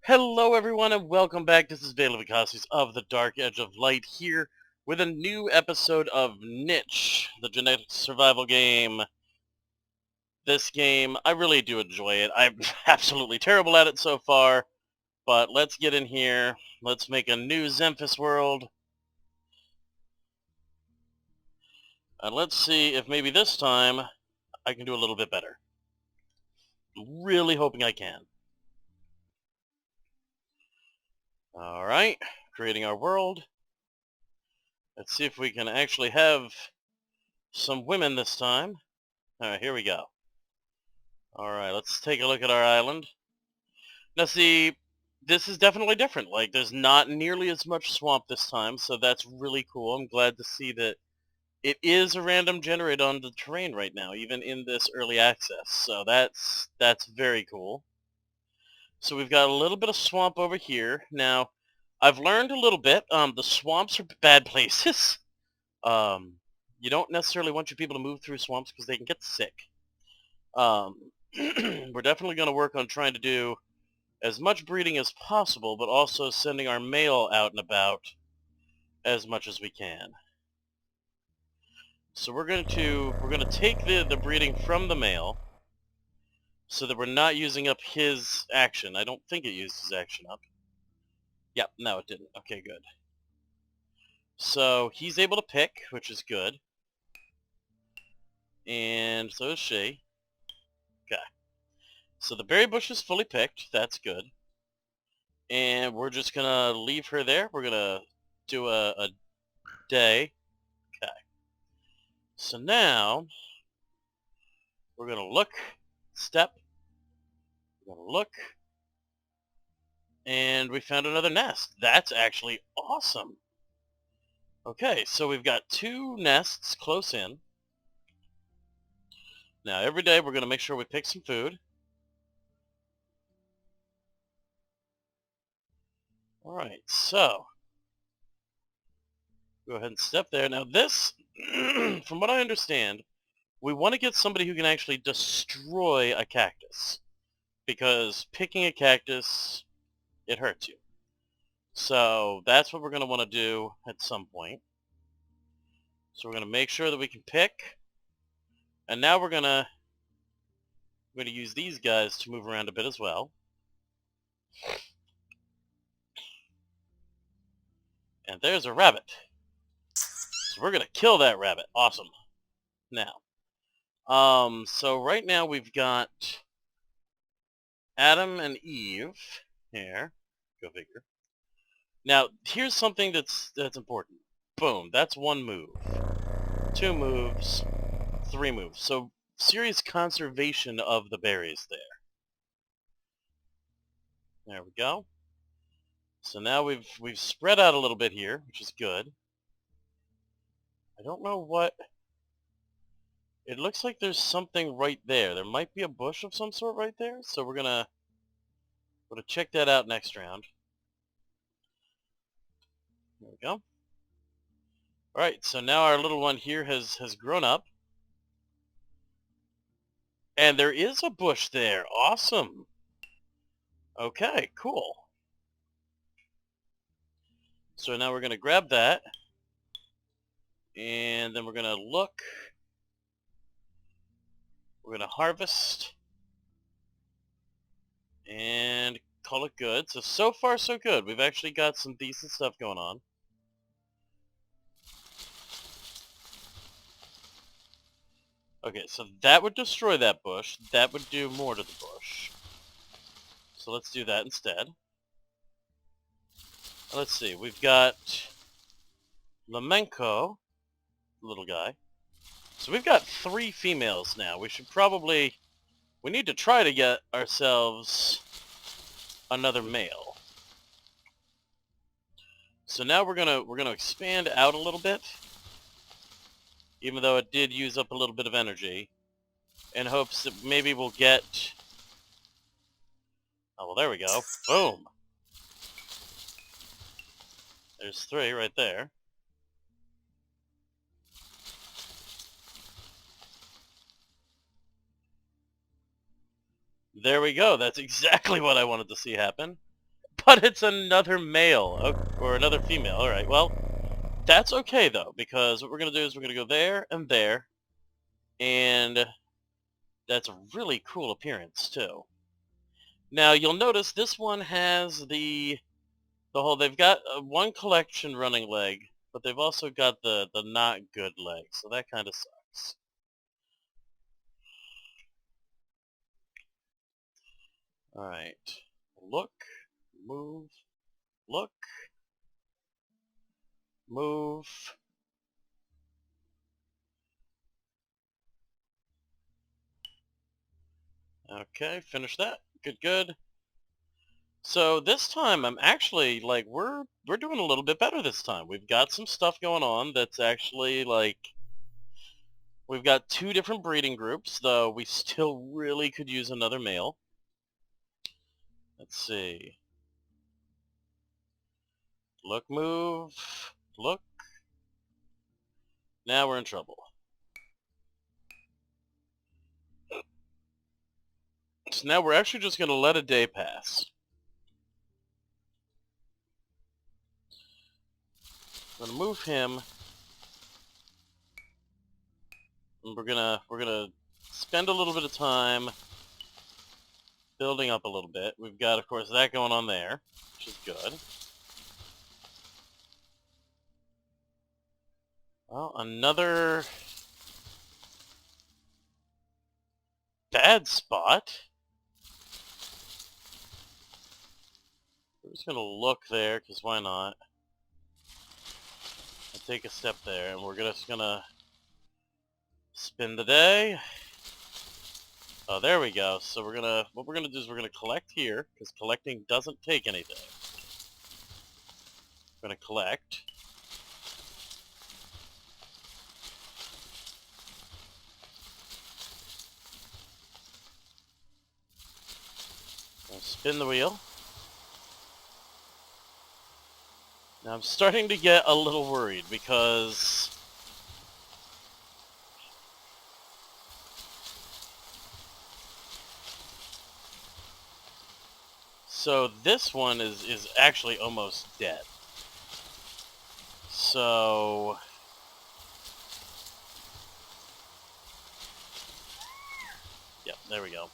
Hello everyone and welcome back. This is Vacosties of the Dark Edge of Light here with a new episode of Niche, the genetic survival game. This game, I really do enjoy it. I'm absolutely terrible at it so far, but let's get in here. Let's make a new Zemphis world. And let's see if maybe this time I can do a little bit better. I'm really hoping I can. Alright, creating our world. Let's see if we can actually have some women this time. Alright, here we go. Alright, let's take a look at our island. Now see, this is definitely different. Like, there's not nearly as much swamp this time, so that's really cool. I'm glad to see that it is a random generated on the terrain right now, even in this early access. So that's very cool. So we've got a little bit of swamp over here. Now, I've learned a little bit. The swamps are bad places. You don't necessarily want your people to move through swamps because they can get sick. We're definitely going to work on trying to do as much breeding as possible, but also sending our male out and about as much as we can. So we're going to take the breeding from the male, so that we're not using up his action. I don't think it used his action up. Yep, no it didn't. Okay, good. So he's able to pick, which is good. And so is she. Okay. So the berry bush is fully picked. That's good. And we're just going to leave her there. We're going to do a day. Okay. So now, we're going to look, step, we're going to look, and we found another nest. That's actually awesome. Okay, so we've got 2 nests close in. Now every day we're going to make sure we pick some food. Alright, so go ahead and step there. Now this, from what I understand, we want to get somebody who can actually destroy a cactus. Because picking a cactus, it hurts you. So that's what we're going to want to do at some point. So we're going to make sure that we can pick. And now we're going to use these guys to move around a bit as well. And there's a rabbit. So we're going to kill that rabbit. Awesome. Now, so right now we've got Adam and Eve here. Go figure. Now, here's something that's important. Boom, that's 1 move. 2 moves, 3 moves. So serious conservation of the berries there. There we go. So now we've spread out a little bit here, which is good. I don't know what... It looks like there's something right there. There might be a bush of some sort right there, so we're gonna check that out next round. There we go. Alright, so now our little one here has grown up. And there is a bush there. Awesome. Okay, cool. So now we're going to grab that. And then we're going to look. We're going to harvest. And call it good. So far so good. We've actually got some decent stuff going on. Okay, so that would destroy that bush. That would do more to the bush. So let's do that instead. Let's see, we've got Lamenko, little guy. So we've got 3 females now. We need to try to get ourselves another male. So now we're gonna expand out a little bit, even though it did use up a little bit of energy, in hopes that maybe we'll get... Oh, well, there we go. Boom! There's 3 right there. There we go. That's exactly what I wanted to see happen. But it's another male, or another female. Alright, well, that's okay, though, because what we're going to do is we're going to go there, and that's a really cool appearance, too. Now, you'll notice this one has the whole, they've got one collection running leg, but they've also got the not good leg, so that kind of sucks. Alright. Look, move, look, move. Okay, finish that. Good, good. So this time I'm actually, like, we're doing a little bit better this time. We've got some stuff going on that's actually, like, we've got 2 different breeding groups, though we still really could use another male. Let's see. Look, move, look. Now we're in trouble. So now we're actually just going to let a day pass. I'm going to move him. And we're gonna spend a little bit of time building up a little bit. We've got, of course, that going on there, which is good. Well, another bad spot. We're just gonna look there, because why not? And take a step there, and we're just gonna spend the day. Oh, there we go. So what we're gonna do is we're gonna collect here, because collecting doesn't take anything. We're gonna collect. We'll spin the wheel. Now I'm starting to get a little worried, because so this one is actually almost dead. So yep, there we go.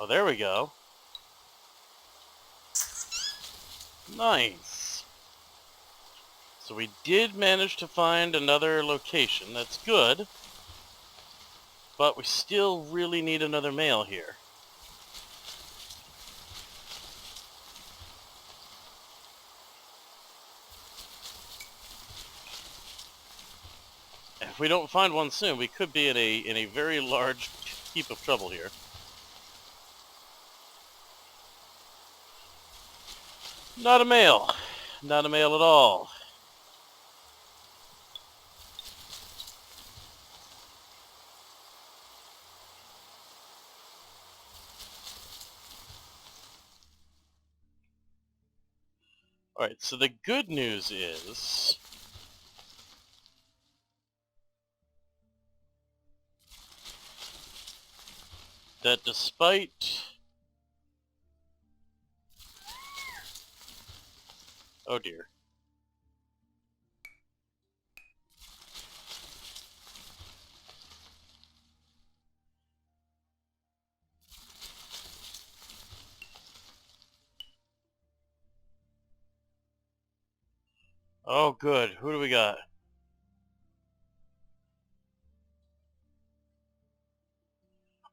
Oh, there we go. Nice. So we did manage to find another location. That's good. But we still really need another male here. If we don't find one soon, we could be in a very large heap of trouble here. Not a male. Not a male at all. Alright, so the good news is that despite... Oh dear. Oh good, who do we got?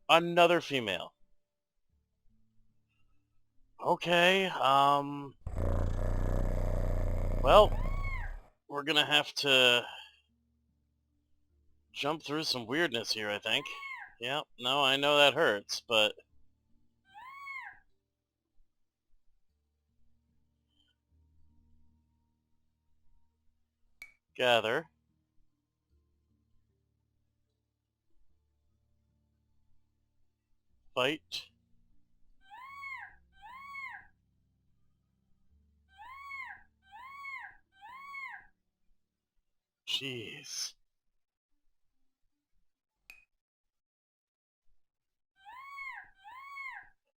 Another female. Okay, well, we're gonna have to jump through some weirdness here, I think. Yeah, no, I know that hurts, but... Gather. bite. Jeez.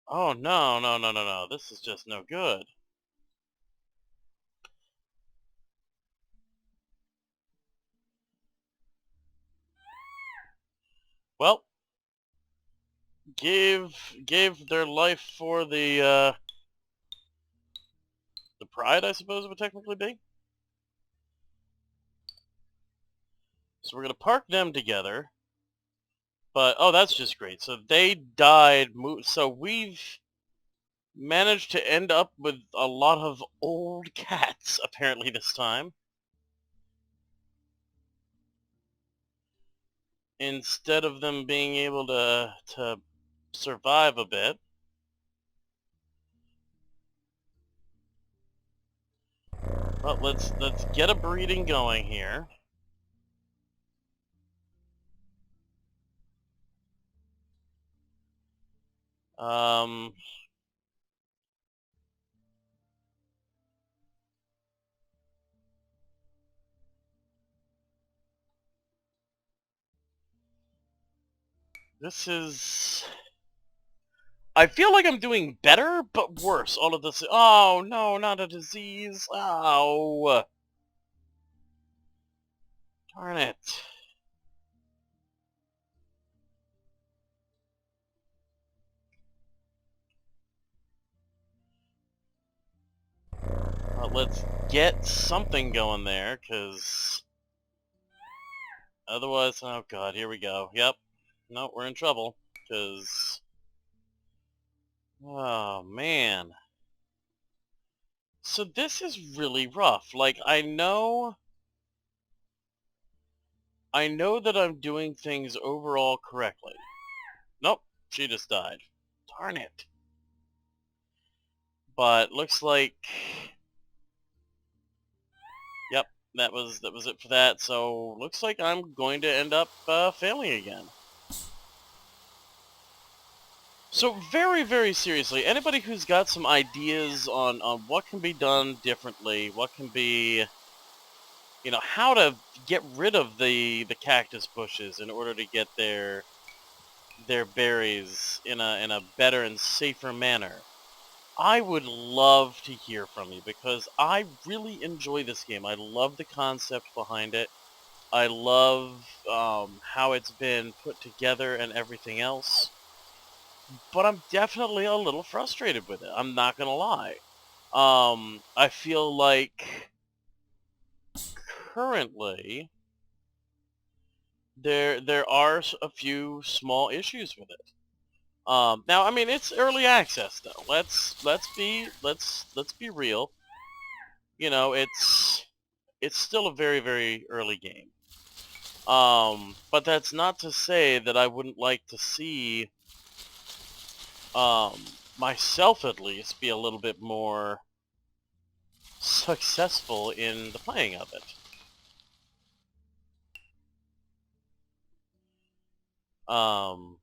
Oh, no, no, no, no, no. This is just no good. Well, gave their life for the pride, I suppose it would technically be. So we're gonna park them together. But oh, that's just great. So they died. So we've managed to end up with a lot of old cats apparently this time, instead of them being able to survive a bit. Well, let's get a breeding going here. Um, this is. I feel like I'm doing better, but worse. All of this. Oh no, not a disease. Oh, darn it. Let's get something going there, because otherwise, oh god, here we go. Yep. No, we're in trouble, because... Oh, man. So this is really rough. Like, I know that I'm doing things overall correctly. Nope, she just died. Darn it. But looks like... Yep, that was it for that. So looks like I'm going to end up failing again. So very, very seriously, anybody who's got some ideas on what can be done differently, what can be, you know, how to get rid of the cactus bushes in order to get their berries in a better and safer manner, I would love to hear from you, because I really enjoy this game. I love the concept behind it. I love how it's been put together and everything else. But I'm definitely a little frustrated with it. I'm not gonna lie. I feel like currently there are a few small issues with it. Now, I mean, it's early access though. Let's be real. You know, it's still a very, very early game. But that's not to say that I wouldn't like to see myself at least be a little bit more successful in the playing of it. Um,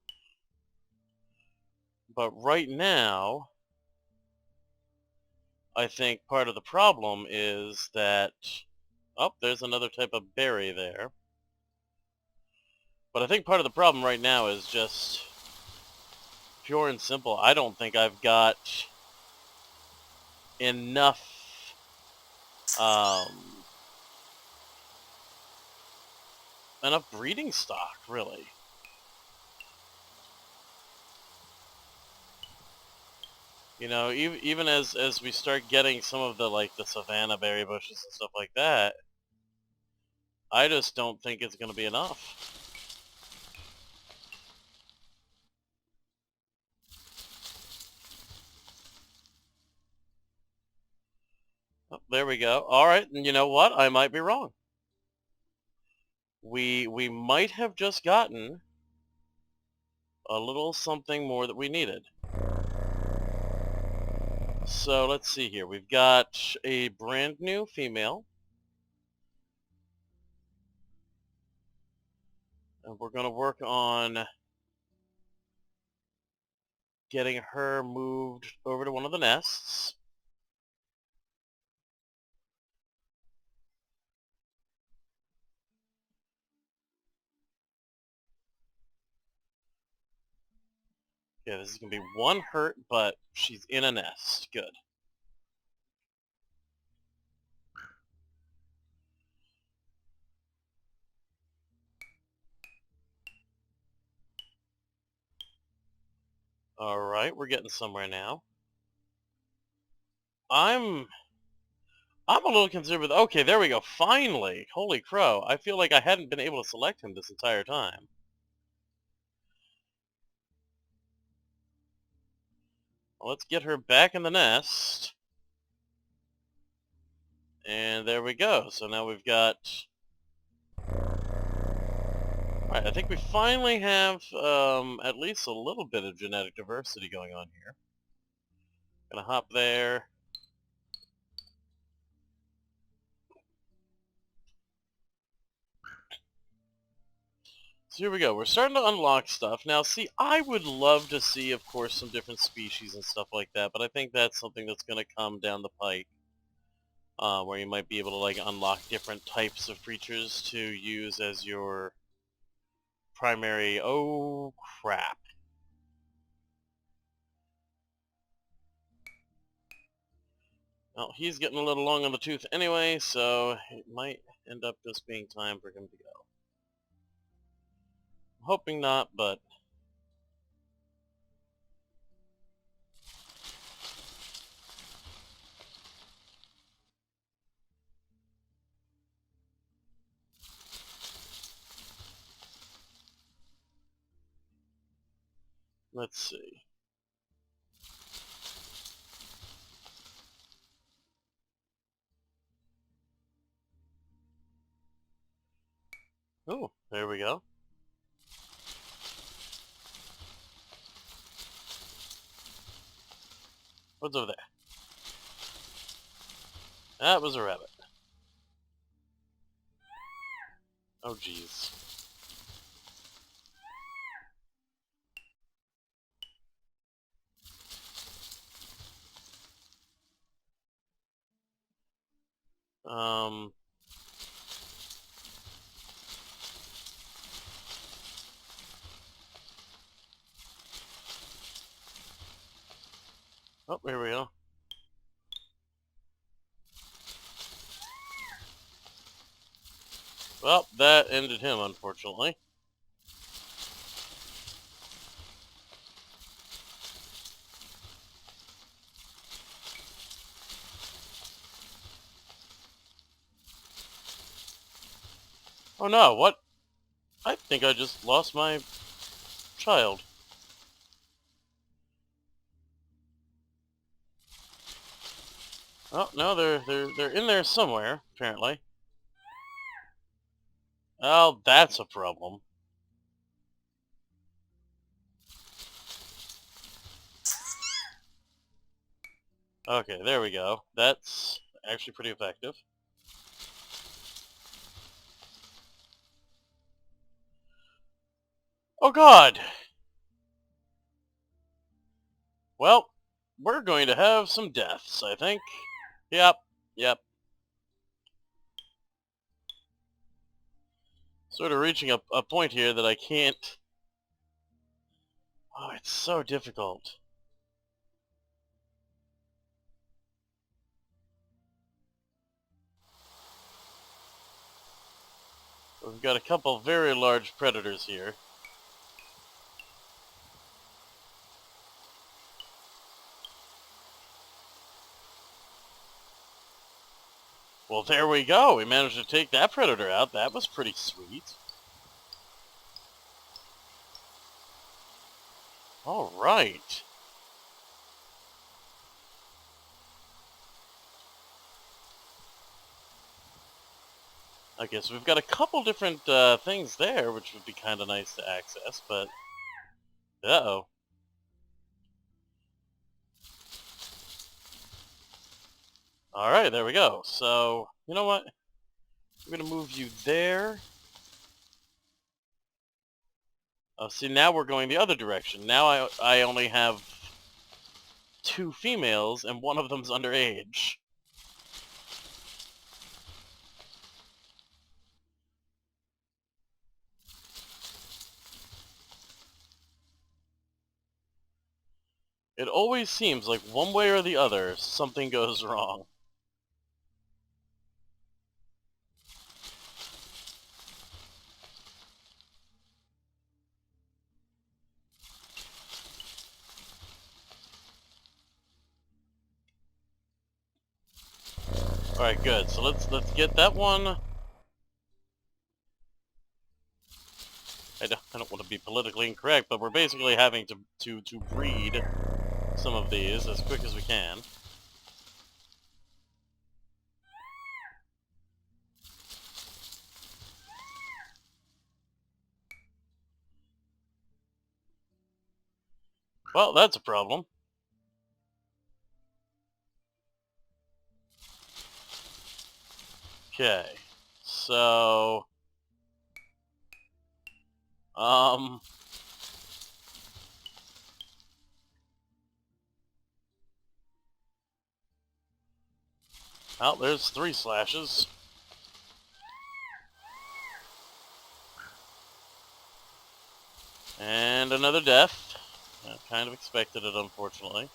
but right now, I think part of the problem is that, oh, there's another type of berry there. But I think part of the problem right now is just pure and simple. I don't think I've got enough um, breeding stock, really. You know, even as we start getting some of the, like, the savanna berry bushes and stuff like that, I just don't think it's going to be enough. Oh, there we go. All right, and you know what? I might be wrong. We might have just gotten a little something more that we needed. So let's see here. We've got a brand new female. And we're going to work on getting her moved over to one of the nests. Yeah, this is going to be one hurt, but she's in a nest. Good. Alright, we're getting somewhere now. I'm a little concerned with... Okay, there we go. Finally! Holy crow. I feel like I hadn't been able to select him this entire time. Well, let's get her back in the nest. And there we go. So now we've got... Alright, I think we finally have at least a little bit of genetic diversity going on here. Gonna hop there. So here we go. We're starting to unlock stuff. Now, see, I would love to see, of course, some different species and stuff like that, but I think that's something that's going to come down the pike, where you might be able to, like, unlock different types of creatures to use as your primary... Oh, crap. Well, he's getting a little long on the tooth anyway, so it might end up just being time for him to go. I'm hoping not, but... Let's see. Oh, there we go. What's over there? That was a rabbit. Oh, jeez. Um... Oh, here we go. Well, that ended him, unfortunately. Oh no, what? I think I just lost my child. Oh no, they're in there somewhere, apparently. Oh, that's a problem. Okay, there we go. That's actually pretty effective. Oh god! Well, we're going to have some deaths, I think. Yep, yep. Sort of reaching a point here that I can't... Oh, it's so difficult. We've got a couple very large predators here. Well, there we go. We managed to take that predator out. That was pretty sweet. All right. Okay, so we've got a couple different things there, which would be kind of nice to access, but... Uh-oh. Alright, there we go. So, you know what? I'm going to move you there. Oh, see, now we're going the other direction. Now I only have 2 females, and one of them's underage. It always seems like one way or the other, something goes wrong. Alright, good. So let's get that one. I don't want to be politically incorrect, but we're basically having to breed some of these as quick as we can. Well, that's a problem. Okay. So... Oh, there's 3 slashes. And another death. I kind of expected it, unfortunately.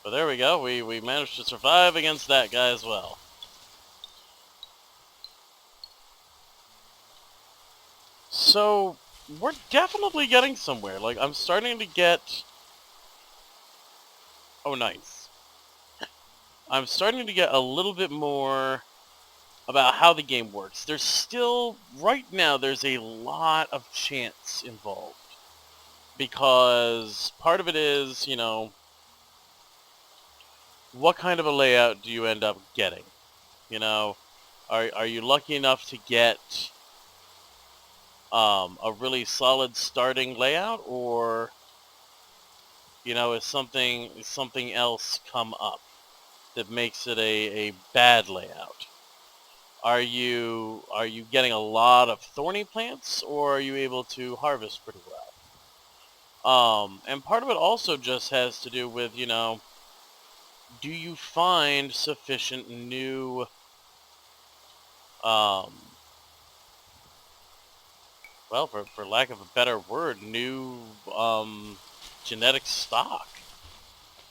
But there we go. We managed to survive against that guy as well. So, we're definitely getting somewhere. Like, I'm starting to get... Oh, nice. I'm starting to get a little bit more about how the game works. There's still... Right now, there's a lot of chance involved. Because part of it is, you know... What kind of a layout do you end up getting? You know, are you lucky enough to get a really solid starting layout, or you know, is something else come up that makes it a bad layout? Are you getting a lot of thorny plants, or are you able to harvest pretty well? And part of it also just has to do with, you know, do you find sufficient new well, for lack of a better word, new genetic stock,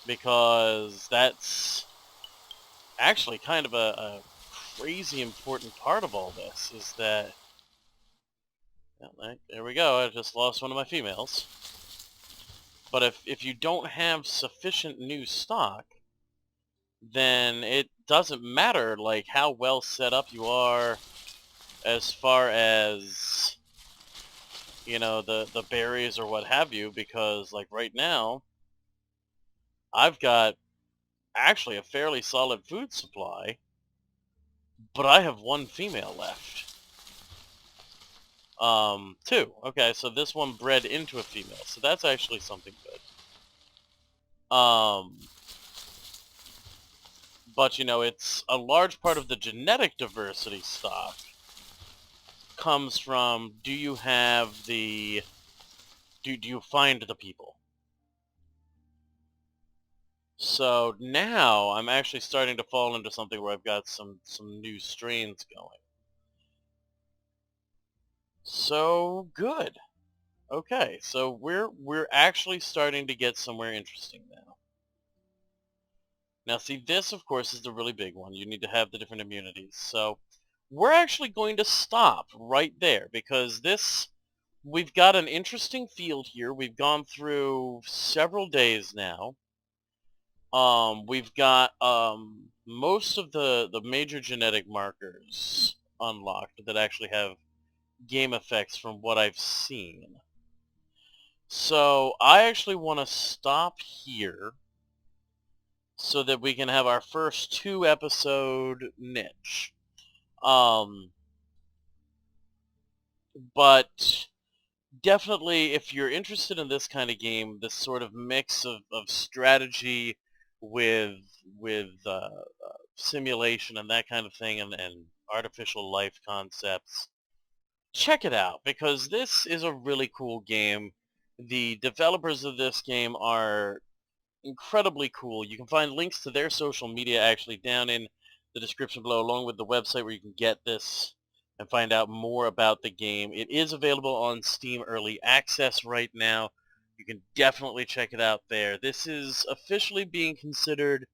because that's actually kind of a crazy important part of all this, is that, well, there we go, I just lost one of my females. But if you don't have sufficient new stock, then it doesn't matter, like, how well set up you are as far as, you know, the berries or what have you, because, like, right now, I've got actually a fairly solid food supply, but I have 1 female left. 2. Okay, so this one bred into a female, so that's actually something good. But, you know, it's a large part of the genetic diversity stock comes from, do you have the... do you find the people? So now I'm actually starting to fall into something where I've got some new strains going. So good. Okay, so we're actually starting to get somewhere interesting now. Now see, this of course is the really big one. You need to have the different immunities. So we're actually going to stop right there, because we've got an interesting field here. We've gone through several days now. We've got most of the major genetic markers unlocked that actually have game effects from what I've seen. So I actually want to stop here so that we can have our first 2-episode niche. But definitely, if you're interested in this kind of game, this sort of mix of strategy with simulation and that kind of thing, and artificial life concepts, check it out, because this is a really cool game. The developers of this game are incredibly cool. You can find links to their social media actually down in the description below, along with the website where you can get this and find out more about the game. It is available on Steam Early Access right now. You can definitely check it out there. This is officially being considered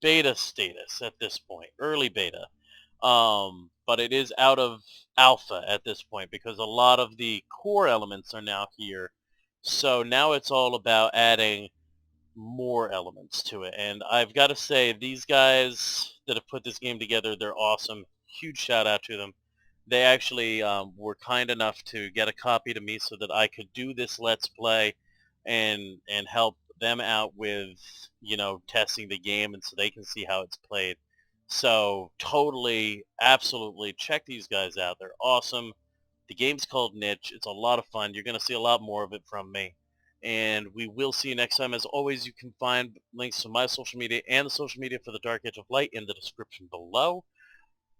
beta status at this point, early beta. But it is out of alpha at this point because a lot of the core elements are now here. So now it's all about adding more elements to it. And I've got to say, these guys that have put this game together, they're awesome. Huge shout out to them. They actually were kind enough to get a copy to me so that I could do this Let's Play and help them out with, testing the game and so they can see how it's played. So totally, absolutely check these guys out. They're awesome. The game's called Niche. It's a lot of fun. You're going to see a lot more of it from me. And we will see you next time. As always, you can find links to my social media and the social media for the Dark Age of Light in the description below.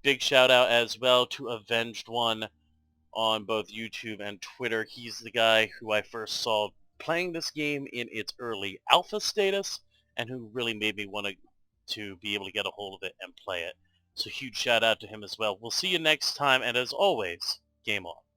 Big shout out as well to Avenged One on both YouTube and Twitter. He's the guy who I first saw playing this game in its early alpha status and who really made me want to be able to get a hold of it and play it. So huge shout out to him as well. We'll see you next time, and as always, game on.